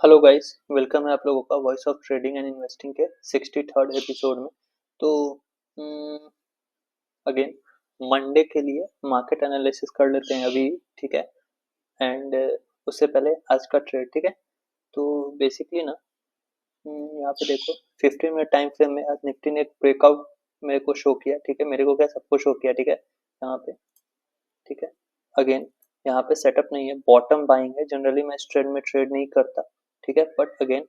Hello guys, welcome है आप लोगों का voice of trading and investing के 63rd एपिसोड में। तो अगेन मंडे के लिए मार्केट एनालिसिस कर लेते हैं अभी। ठीक है। एंड उससे पहले आज का ट्रेड। ठीक है। तो बेसिकली ना, यहाँ पे देखो 15 मिनट टाइम फ्रेम में आज निफ्टी ने एक ब्रेकआउट मेरे को शो किया। ठीक है, मेरे को क्या सबको शो किया। ठीक है, यहाँ पे। ठीक है। अगेन यहाँ पे सेटअप नहीं है, बॉटम बाइंग है। जनरली मैं इस ट्रेड में ट्रेड नहीं करता। ठीक है, बट अगेन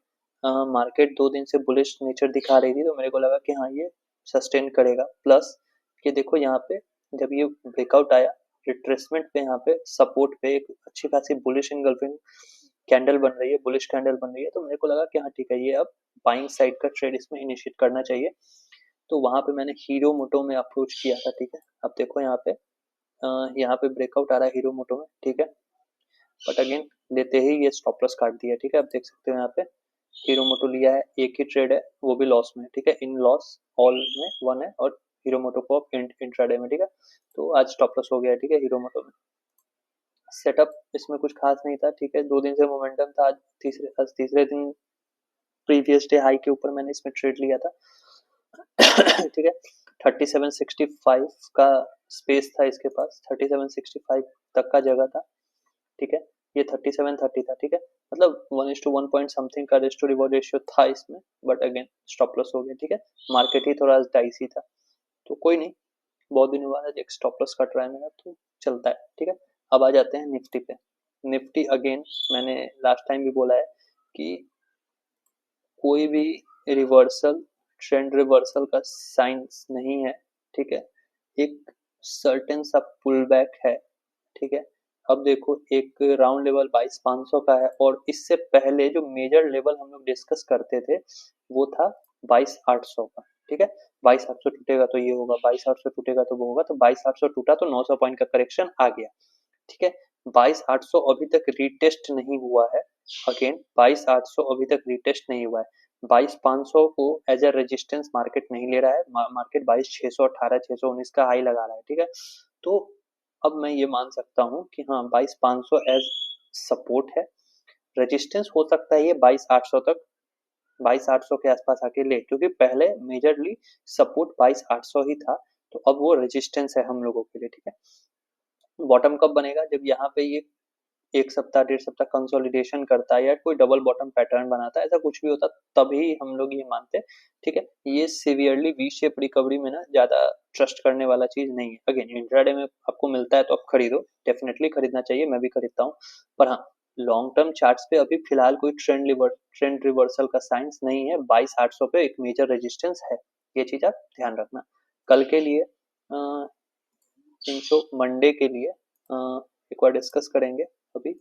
मार्केट 2 दिन से बुलिश नेचर दिखा रही थी, तो मेरे को लगा कि हाँ ये सस्टेन करेगा। प्लस ये देखो यहाँ पे जब ये ब्रेकआउट आया रिट्रेसमेंट पे, यहाँ पे सपोर्ट पे एक अच्छी खासी बुलिश इनगल्फिंग कैंडल बन रही है, बुलिश कैंडल बन रही है। तो मेरे को लगा कि हाँ ठीक है, ये अब बाइंग साइड का ट्रेड इसमें इनिशिएट करना चाहिए। तो वहां पे मैंने हीरो मोटो में अप्रोच किया था। ठीक है, अब देखो यहाँ पे ब्रेकआउट आ रहा है हीरो मोटो में। ठीक है, बट अगेन लेते ही ये स्टॉप लॉस काट दिया। ठीक है, आप देख सकते हो यहाँ पे हीरो मोटो लिया है, एक ही ट्रेड है, वो भी लॉस में। ठीक है, इन लॉस ऑल में वन है, और हीरो मोटो को आप इंट्राडे में। ठीक है, तो आज स्टॉप लॉस हो गया है। ठीक है, हीरो मोटो में सेटअप इसमें कुछ खास नहीं था। ठीक है, 2 दिन से मोमेंटम था। आज तीसरे दिन प्रीवियस डे हाई के ऊपर मैंने इसमें ट्रेड लिया था। ठीक है, 3765 का स्पेस था इसके पास, 3765 तक का जगह था। ठीक है, ये 3730 था। ठीक है, मतलब 1:1 पॉइंट समथिंग का रिस्क टू रिवॉर्ड रेशियो था इसमें, बट अगेन स्टॉप लॉस हो गया। ठीक है, मार्केट ही थोड़ा डाइसी था, तो कोई नहीं, बहुत दिनों बाद आज एक स्टॉप लॉस कट रहा है मेरा, तो चलता है। ठीक है, अब आ जाते हैं निफ्टी पे। निफ्टी अगेन मैंने लास्ट टाइम भी बोला है कि कोई भी रिवर्सल, ट्रेंड रिवर्सल का साइंस नहीं है। ठीक है, एक सर्टेन सा पुल बैक है। ठीक है, अब देखो एक राउंड लेवल 22,500 का है, और इससे पहले जो मेजर लेवल हम लोग डिस्कस करते थे वो था 22,800 का। ठीक है, 22,800 टूटेगा तो ये होगा, 22,800 टूटेगा तो वो होगा, तो 22,800 टूटा तो 900 पॉइंट का करेक्शन आ गया। ठीक है, 22,800 अभी तक रीटेस्ट नहीं हुआ है। अगेन 22,800 अभी तक रीटेस्ट नहीं हुआ है। 22,500 को एज अ रेजिस्टेंस मार्केट नहीं ले रहा है। मार्केट 22,618 619 का हाई लगा रहा है। ठीक है, तो अब मैं ये मान सकता हूँ कि हाँ 22,500 एज सपोर्ट है। रेजिस्टेंस हो सकता है ये 22,800 तक, 22,800 के आसपास आके ले, क्योंकि पहले मेजरली सपोर्ट 22,800 ही था, तो अब वो रेजिस्टेंस है हम लोगों के लिए। ठीक है, बॉटम कब बनेगा? जब यहाँ पे ये 1 सप्ताह 1.5 सप्ताह कंसोलिडेशन करता है या कोई डबल बॉटम पैटर्न बनाता है, ऐसा कुछ भी होता तभी हम लोग ये मानते हैं। ठीक है, ये सिवियरली वी शेप रिकवरी में ना ज्यादा ट्रस्ट करने वाला चीज नहीं है। अगेन इंट्राडे में आपको मिलता है तो आप खरीदो, डेफिनेटली खरीदना चाहिए, मैं भी खरीदता हूँ। पर हाँ, लॉन्ग टर्म चार्ट्स पे अभी फिलहाल कोई ट्रेंड रिवर्सल का साइंस नहीं है। 22,800 पे एक मेजर रेजिस्टेंस है, ये चीज आप ध्यान रखना। कल के लिए इनशो मंडे के लिए एक बार डिस्कस करेंगे। अभी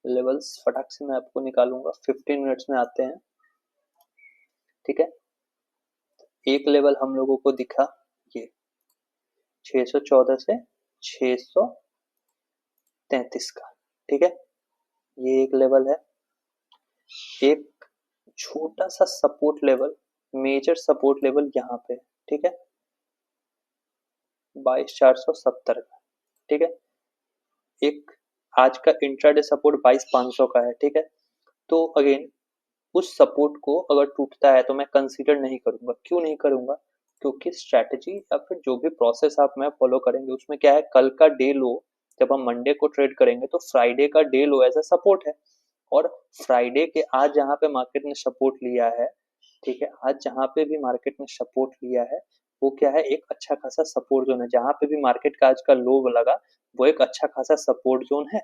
लेवल्स फटाक से मैं आपको निकालूंगा, 15 मिनट्स में आते हैं। ठीक है, एक लेवल हम लोगों को दिखा ये 614 से 633 का। ठीक है, ये एक लेवल है। एक छोटा सा support level, major support level यहाँ पे। ठीक है, 22,470 का। ठीक है, एक आज का इंट्राडे सपोर्ट 22,500 का है। ठीक है, तो अगेन उस सपोर्ट को अगर टूटता है तो मैं कंसीडर नहीं करूंगा। क्यों नहीं करूंगा? क्योंकि स्ट्रैटेजी या फिर जो भी प्रोसेस आप मैं फॉलो करेंगे उसमें क्या है, कल का डे लो जब हम मंडे को ट्रेड करेंगे तो फ्राइडे का day low as a support है। और फ्राइडे के आज जहां पे मार्केट ने सपोर्ट लिया है, ठीक है, आज जहां पे भी मार्केट ने सपोर्ट लिया है वो क्या है, एक अच्छा खासा सपोर्ट जोन है। जहां पे भी मार्केट का आज का लो लगा वो एक अच्छा खासा सपोर्ट जोन है।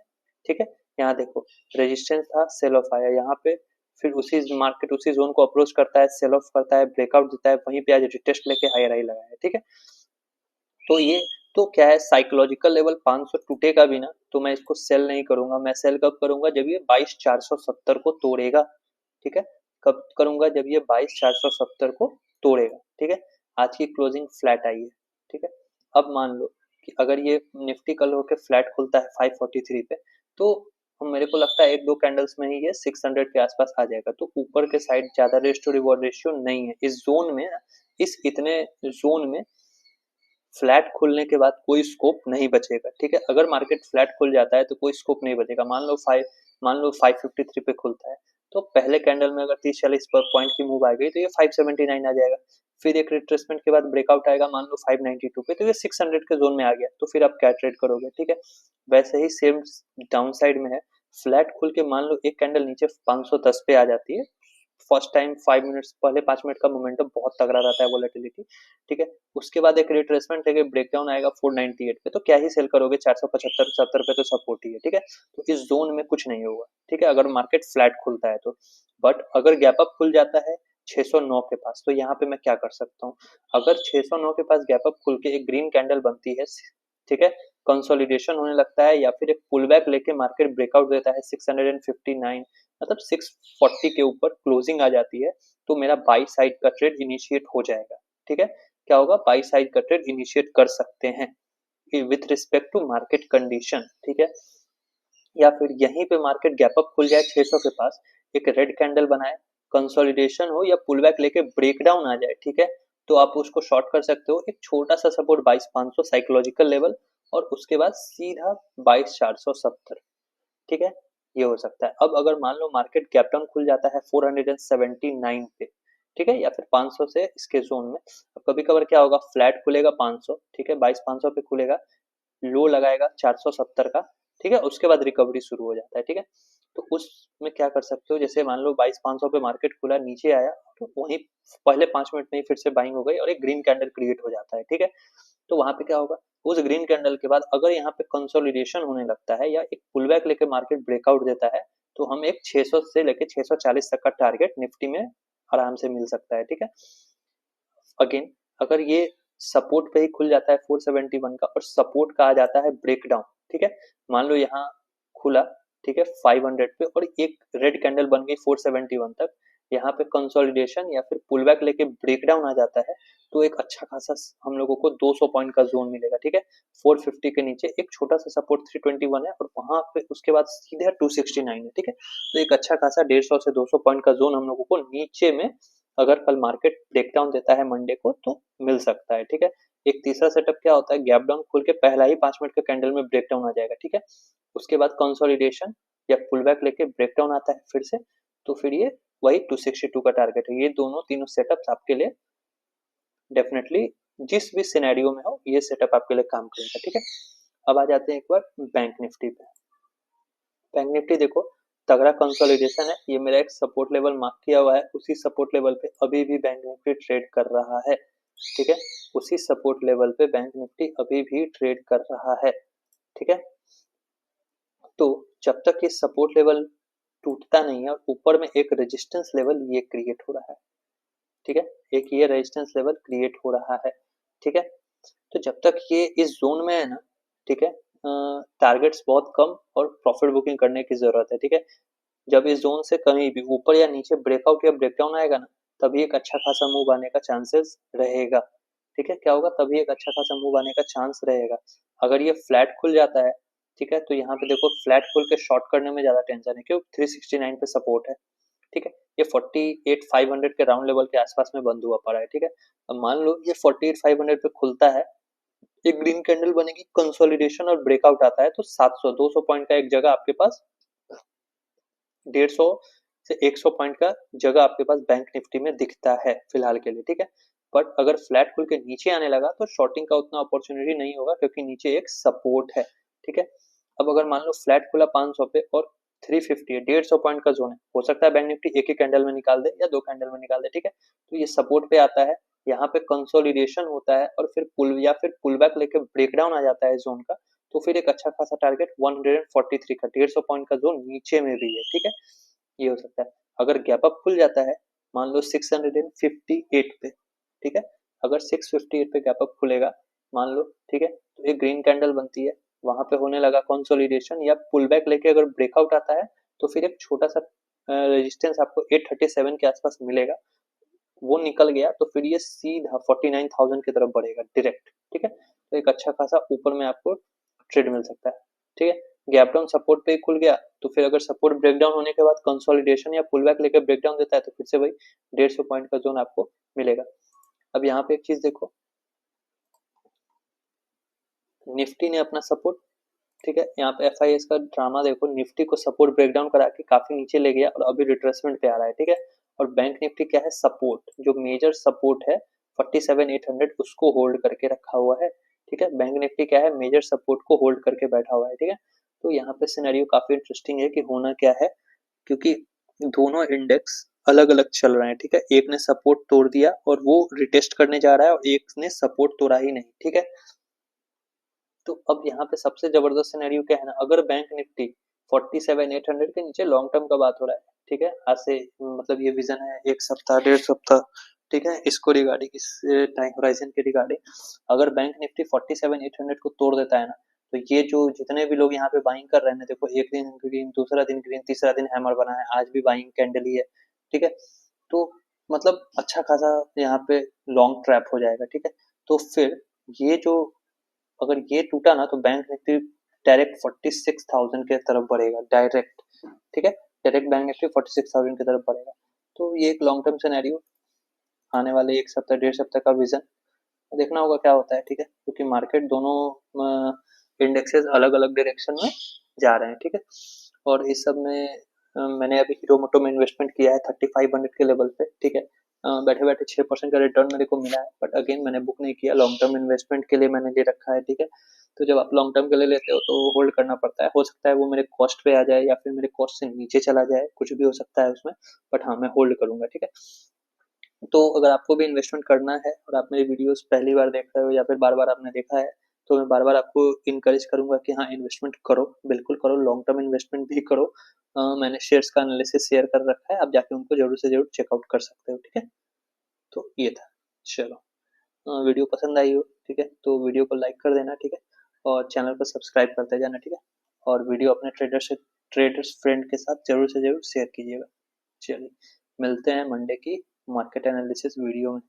ठीक है, यहाँ देखो रेजिस्टेंस था, सेल ऑफ आया यहाँ पे, फिर उसी मार्केट उसी जोन को अप्रोच करता है, सेल ऑफ करता है, ब्रेकआउट देता है, वहीं पे आज रिटेस्ट लेके हायर हाई लगाया है। ठीक है, तो ये तो क्या है, साइकोलॉजिकल लेवल 500 टूटेगा भी ना तो मैं इसको सेल नहीं करूंगा। मैं सेल कब करूंगा? जब ये 22,470 को तोड़ेगा। ठीक है, कब करूंगा? जब ये 22,470 को तोड़ेगा। ठीक है, आज की क्लोजिंग फ्लैट आई है। ठीक है, अब मान लो कि अगर ये निफ्टी कल होकर फ्लैट खुलता है 543 पे, तो मेरे को लगता है 1-2 कैंडल्स में ही ये 600 के आसपास आ जाएगा। तो ऊपर के साइड ज्यादा रिस्क टू रिवॉर्ड रेशियो नहीं है इस जोन में। इस इतने जोन में फ्लैट खुलने के बाद कोई स्कोप नहीं बचेगा, ठीक है। अगर मार्केट फ्लैट खुल जाता है तो कोई स्कोप नहीं बचेगा। मान लो 553 पे खुलता है, तो पहले कैंडल में अगर 30-40 पॉइंट की मूव आ गई तो ये 579 आ जाएगा। फिर एक रिट्रेसमेंट के बाद ब्रेकआउट आएगा मान लो 592 पे, तो ये 600 के जोन में आ गया, तो फिर आप क्या ट्रेड करोगे, ठीक है। वैसे ही सेम डाउन साइड में है, फ्लैट खुल के मान लो एक कैंडल नीचे 510 पे आ जाती है, फर्स्ट टाइम 5 मिनट्स पहले 5 मिनट का मोमेंटम बहुत तगड़ा रहता है वोलेटिलिटी, ठीक है। उसके बाद एक रिट्रेसमेंट लेके ब्रेकडाउन आएगा 498 पे, तो क्या ही सेल करोगे, 475-70 पे तो सपोर्ट ही है, ठीक है। तो इस जोन में कुछ नहीं होगा, ठीक है, अगर मार्केट फ्लैट खुलता है तो। बट अगर गैप अप खुल जाता है 609 के पास, तो यहाँ पे मैं क्या कर सकता हूँ, अगर 609 के पास गैप अप खुल के एक ग्रीन कैंडल बनती है, ठीक है, कंसोलिडेशन होने लगता है या फिर एक पुल बैक लेके मार्केट ब्रेकआउट देता है 659, मतलब 640 के ऊपर क्लोजिंग आ जाती है, तो मेरा बाई साइड का ट्रेड इनिशिएट हो जाएगा, ठीक है। क्या होगा, बाई साइड का ट्रेड इनिशिएट कर सकते हैं with respect to market condition, ठीक है। या फिर यहीं पे मार्केट गैप अप खुल जाए 600 के पास, एक रेड कैंडल बनाए, कंसोलिडेशन हो या पुल बैक लेके ब्रेक डाउन आ जाए, ठीक है, तो आप उसको शॉर्ट कर सकते हो। एक छोटा सा सपोर्ट 22,500 साइकोलॉजिकल लेवल, और उसके बाद सीधा 22,470, ठीक है, ये हो सकता है। अब अगर मान लो मार्केट गैप डाउन खुल जाता है 479 पे, ठीक है, या फिर 500 से इसके जोन में, अब कभी कभार क्या होगा, फ्लैट खुलेगा 500, ठीक है, 22,500 पे खुलेगा, लो लगाएगा 470 का, ठीक है, उसके बाद रिकवरी शुरू हो जाता है, ठीक है। तो उसमें क्या कर सकते हो, जैसे मान लो 22,500 पे मार्केट खुला, नीचे आया, तो वहीं पहले 5 मिनट में ही फिर से बाइंग हो गई और एक ग्रीन कैंडल क्रिएट हो जाता है, ठीक है। तो वहां पे क्या होगा, उस ग्रीन कैंडल के बाद अगर यहाँ पे कंसोलिडेशन होने लगता है या एक पुल बैक लेके मार्केट ब्रेकआउट देता है, तो हम एक 600 से लेके 640 तक का टारगेट निफ्टी में आराम से मिल सकता है, ठीक है। अगेन अगर ये सपोर्ट पे ही खुल जाता है 471 का, और सपोर्ट का आ जाता है ब्रेकडाउन, ठीक है, मान लो यहाँ खुला, ठीक है, 500 पे, और एक रेड कैंडल बन गई 471 तक, यहाँ पे कंसोलिडेशन या फिर पुल बैक लेके ब्रेकडाउन आ जाता है, तो एक अच्छा खासा हम लोगों को 200 पॉइंट का जोन मिलेगा, ठीक है। 450 के नीचे एक छोटा सा सपोर्ट 321 है, और वहां पे उसके बाद सीधे 269 है, ठीक है। तो एक अच्छा खासा 150 से 200 पॉइंट का जोन हम लोगों को नीचे में, अगर कल मार्केट ब्रेकडाउन देता है मंडे को, तो मिल सकता है, ठीक है। एक तीसरा सेटअप क्या होता है, गैप डाउन खुल के पहला ही 5 मिनट के कैंडल में ब्रेकडाउन आ जाएगा, ठीक है। उसके बाद कंसोलिडेशन या पुल बैक लेके ब्रेकडाउन आता है फिर से, तो फिर ये वही 262 का टारगेट है। ये दोनों तीनों सेटअप्स आपके लिए डेफिनेटली जिस भी सिनेरियो में हो, ये सेटअप आपके लिए काम करेगा, ठीक है। अब आ जाते हैं एक बार बैंक निफ्टी पे। बैंक निफ्टी देखो, तगड़ा कंसोलिडेशन है, ये मेरा एक सपोर्ट लेवल मार्क किया हुआ है, उसी सपोर्ट लेवल पे अभी भी बैंक निफ्टी ट्रेड कर रहा है, ठीक है। उसी सपोर्ट लेवल पे बैंक निफ्टी अभी भी ट्रेड कर रहा है, ठीक है। तो जब तक ये सपोर्ट लेवल टूटता नहीं है और ऊपर में एक रेजिस्टेंस लेवल ये क्रिएट हो रहा है, ठीक है, एक ये रेजिस्टेंस लेवल क्रिएट हो रहा है, ठीक है। तो जब तक ये इस जोन में है ना, ठीक है, टारगेट्स बहुत कम और प्रॉफिट बुकिंग करने की जरूरत है, ठीक है। जब इस जोन से कहीं भी ऊपर या नीचे ब्रेकआउट या ब्रेकडाउन आएगा ना, तभी एक अच्छा खासा मूव आने का चांसेस रहेगा, ठीक है। क्या होगा, तभी एक अच्छा खासा मूव आने का चांस रहेगा। अगर ये फ्लैट खुल जाता है, ठीक है, तो यहाँ पे देखो फ्लैट खुल के शॉर्ट करने में ज्यादा टेंशन है, क्यों, 369 पे सपोर्ट है, ठीक है। ये 48,500 के राउंड लेवल के आसपास में बंद हुआ पड़ा है, ठीक है। अब मान लो ये 48,500 पे खुलता है, एक ग्रीन कैंडल बनेगी, कंसोलिडेशन और ब्रेकआउट आता है, तो 700-200 पॉइंट का एक जगह आपके पास, 150 से 100 पॉइंट का जगह आपके पास बैंक निफ्टी में दिखता है फिलहाल के लिए, ठीक है। बट अगर फ्लैट खुल के नीचे आने लगा तो शॉर्टिंग का उतना अपॉर्चुनिटी नहीं होगा, क्योंकि नीचे एक सपोर्ट है, ठीक है। अब अगर मान लो फ्लैट खुला 500 पे और 350 है, 150 पॉइंट का जोन है, हो सकता है बैंक निफ्टी एक ही कैंडल में निकाल दे या दो कैंडल में निकाल दे, ठीक है। तो ये सपोर्ट पे आता है, यहाँ पे कंसोलिडेशन होता है, और फिर पुल बैक लेके ब्रेकडाउन आ जाता है जोन का, तो फिर एक अच्छा खासा टारगेट 143 का 150 पॉइंट का जोन नीचे में भी है, ठीक है। ये हो सकता है। अगर गैप अप खुल जाता है मान लो 658 पे, ठीक है, अगर 658 पे गैप अप खुलेगा मान लो, ठीक है, तो एक ग्रीन कैंडल बनती है, वहां पे होने लगा कंसोलिडेशन या पुल बैक लेके अगर ब्रेकआउट आता है, तो फिर एक छोटा सा रेजिस्टेंस आपको 837 के आसपास मिलेगा, वो निकल गया तो फिर ये सीधा 49,000 की तरफ बढ़ेगा डायरेक्ट, ठीक है। तो एक अच्छा खासा ऊपर में आपको ट्रेड मिल सकता है, ठीक है। गैप डाउन सपोर्ट पे ही खुल गया, तो फिर अगर सपोर्ट ब्रेकडाउन होने के बाद कंसोलिडेशन या पुल बैक लेकर ब्रेकडाउन देता है, तो फिर से वही 150 पॉइंट का जोन आपको मिलेगा। अब यहाँ पे एक चीज देखो, निफ्टी ने अपना सपोर्ट, ठीक है, यहाँ पे FIS का ड्रामा देखो, निफ्टी को सपोर्ट ब्रेकडाउन करा के काफी नीचे ले गया और अभी रिट्रेसमेंट पे आ रहा है, ठीक है। और बैंक निफ्टी क्या है, सपोर्ट, जो मेजर सपोर्ट है 47,800 उसको होल्ड करके रखा हुआ है, ठीक है। बैंक निफ्टी क्या है, मेजर सपोर्ट को होल्ड करके बैठा हुआ है, ठीक है। तो यहाँ पे सिनेरियो काफी इंटरेस्टिंग है कि होना क्या है, क्योंकि दोनों इंडेक्स अलग अलग चल रहे हैं, ठीक है। एक ने सपोर्ट तोड़ दिया और वो रिटेस्ट करने जा रहा है और एक ने सपोर्ट तोड़ा ही नहीं, ठीक है। तो अब यहाँ पे सबसे जबरदस्त सिनेरियो क्या है ना, अगर बैंक निफ्टी 47,800 के नीचे, लॉन्ग टर्म का बात हो रहा है, ठीक है, आज से मतलब ये विजन है एक सप्ताह डेढ़ सप्ताह, ठीक है, इसको रिगार्डिंग, इस टाइम होराइजन के रिगार्डिंग, अगर बैंक निफ्टी 47,800 को तोड़ देता है ना, तो ये जो जितने भी लोग यहाँ पे बाइंग कर रहे हैं ना, देखो एक दिन ग्रीन, दूसरा दिन ग्रीन, तीसरा दिन हैमर बना है, आज भी बाइंग कैंडल ही है, ठीक है। तो मतलब अच्छा खासा यहाँ पे लॉन्ग ट्रैप हो जाएगा, ठीक है। तो फिर ये जो, अगर ये टूटा ना, तो बैंक निफ्टी डायरेक्ट 46,000 के तरफ बढ़ेगा, डायरेक्ट, ठीक है। डायरेक्ट बैंक निफ्टी 46,000 की तरफ बढ़ेगा। तो ये एक लॉन्ग टर्म सिनेरियो, आने वाले एक सप्ताह डेढ़ सप्ताह का विजन, देखना होगा क्या होता है, ठीक है, क्योंकि मार्केट दोनों इंडेक्सेस अलग अलग डायरेक्शन में जा रहे हैं, ठीक है। और इस सब में मैंने अभी हीरो मोटो में इन्वेस्टमेंट किया है 3500 के लेवल पे, ठीक है। बैठे बैठे 6% का रिटर्न मेरे को मिला है, बट अगेन मैंने बुक नहीं किया, लॉन्ग टर्म इन्वेस्टमेंट के लिए मैंने ले रखा है, ठीक है। तो जब आप लॉन्ग टर्म के लिए लेते हो तो होल्ड करना पड़ता है, हो सकता है वो मेरे कॉस्ट पे आ जाए या फिर मेरे कॉस्ट से नीचे चला जाए, कुछ भी हो सकता है उसमें, बट हाँ मैं होल्ड करूंगा, ठीक है। तो अगर आपको भी इन्वेस्टमेंट करना है और आप मेरी वीडियोस पहली बार देख रहे हो या फिर बार बार आपने देखा है, तो मैं बार बार आपको इनकरेज करूंगा कि हाँ इन्वेस्टमेंट करो, बिल्कुल करो, लॉन्ग टर्म इन्वेस्टमेंट भी करो। मैंने शेयर्स का एनालिसिस शेयर कर रखा है, आप जाके उनको जरूर से जरूर चेकआउट कर सकते हो, ठीक है। तो ये था, चलो, वीडियो पसंद आई हो, ठीक है, तो वीडियो को लाइक कर देना, ठीक है, और चैनल को सब्सक्राइब करते जाना, ठीक है। और वीडियो अपने ट्रेडर्स फ्रेंड के साथ जरूर से जरूर शेयर कीजिएगा। चलिए, मिलते हैं मंडे की मार्केट एनालिसिस वीडियो में।